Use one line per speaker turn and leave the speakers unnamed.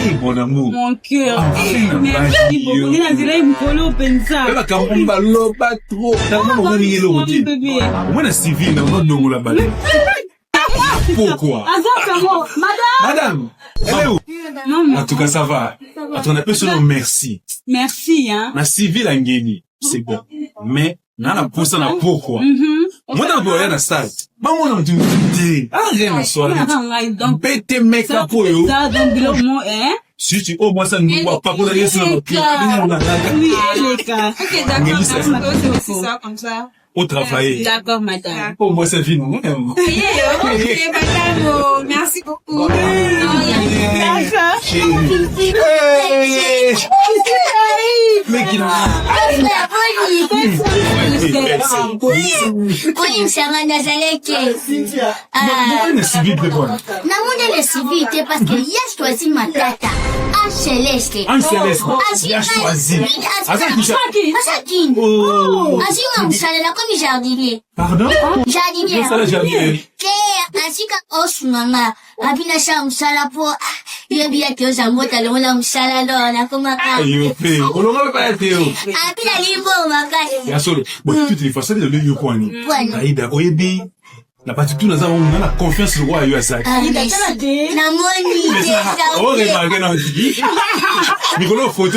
Hey, mon amour.
Mon cœur.
Merci
beaucoup. Il a dit, il me colle au pensa.
Elle a quand même pas trop. T'as même pas mis l'eau. Moi, la civile, on a nous là-bas. Pourquoi? Madame, elle est où? En tout cas, ça va. Attends, on appelle son nom merci.
Merci, hein.
La civile a gagné. C'est bon. Mais, n'a pas ça, pourquoi? Moi, dans le bois, la salle. Bah, moi, on dit, rien à soi. Bête, mec, à pour eux. Si tu, oh, moi, ça ne voit pas pour aller sur le pied.
Oui, les gars.
Ok, d'accord. C'est aussi ça, comme ça.
Au travail.
D'accord, madame.
Oh, moi, c'est fini.
Ok, madame. Merci beaucoup.
Mais qui
namuna lesivite parce que ya choisi matata en céleste
il a choisi.
asakini asiwa msalela comme jardinier
Pardon?
jardinier
Ça, le jardinier.
ke asika osunganga abina sha msala po yebi yake ozamota lona msala lona komaka
Ayo, pe. On l'aurait pas été.
abina limbo makasi
Ya solo. Bon, toutes les façons, il y a eu quoi, ni?
Bwana.
Aïda, oyebi. La partie tout, on a la confiance le roi à Yuasak.
namoni
Oh, remarquez, non, Nicolas, photo.